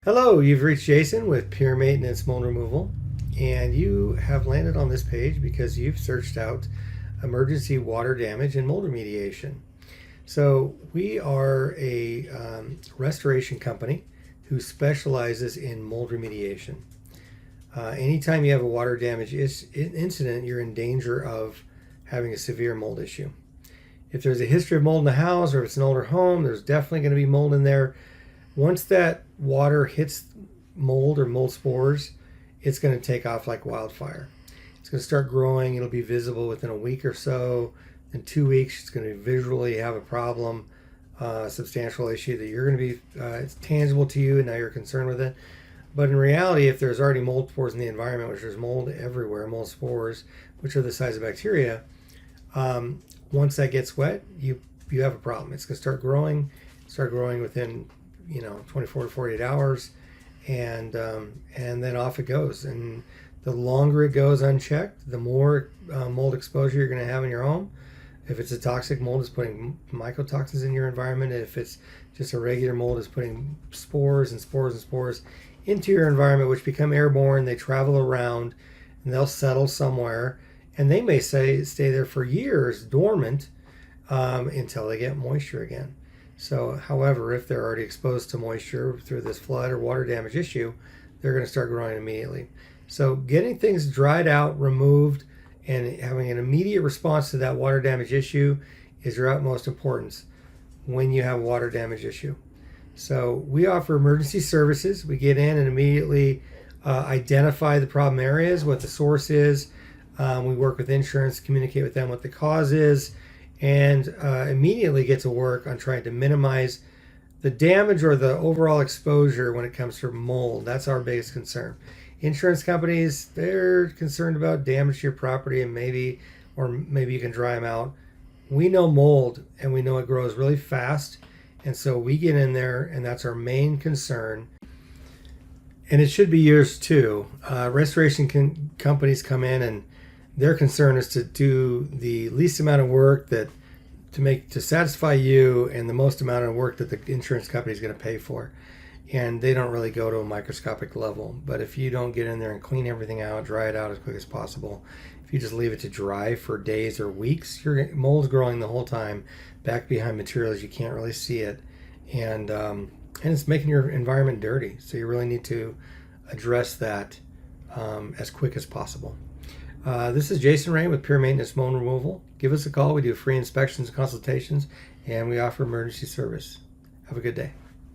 Hello, you've reached Jason with Pure Maintenance Mold Removal, and you have landed on this page because you've searched out emergency water damage and mold remediation. So we are a restoration company who specializes in mold remediation. Anytime you have a water damage incident, you're in danger of having a severe mold issue. If there's a history of mold in the house, or if it's an older home, there's definitely going to be mold in there. Once that water hits mold or mold spores, it's going to take off like wildfire. It's going to start growing. It'll be visible within a week or so. In 2 weeks, it's going to visually have a problem, substantial issue that you're going to be, it's tangible to you, and now you're concerned with it. But in reality, if there's already mold spores in the environment, which there's mold everywhere, mold spores, which are the size of bacteria, once that gets wet, you have a problem. It's going to start growing within 24 to 48 hours, and then off it goes. And the longer it goes unchecked, the more mold exposure you're going to have in your home. If it's a toxic mold, it's putting mycotoxins in your environment. If it's just a regular mold, it's putting spores and spores and spores into your environment, which become airborne. They travel around and they'll settle somewhere, and they may stay there for years dormant until they get moisture again. So, however, if they're already exposed to moisture through this flood or water damage issue, they're going to start growing immediately. So getting things dried out, removed, and having an immediate response to that water damage issue is your utmost importance when you have a water damage issue. So we offer emergency services. We get in and immediately identify the problem areas, what the source is. We work with insurance, communicate with them what the cause is, and immediately get to work on trying to minimize the damage or the overall exposure when it comes to mold. That's our biggest concern. Insurance companies, they're concerned about damage to your property and maybe you can dry them out. We know mold, and we know it grows really fast, and so we get in there, and that's our main concern. And it should be yours too. Restoration companies come in, and their concern is to do the least amount of work to satisfy you, and the most amount of work that the insurance company is going to pay for. And they don't really go to a microscopic level. But if you don't get in there and clean everything out, dry it out as quick as possible, if you just leave it to dry for days or weeks, your mold's growing the whole time back behind materials. You can't really see it, and it's making your environment dirty. So you really need to address that as quick as possible. This is Jason Rain with Pure Maintenance Mold Removal. Give us a call. We do free inspections and consultations, and we offer emergency service. Have a good day.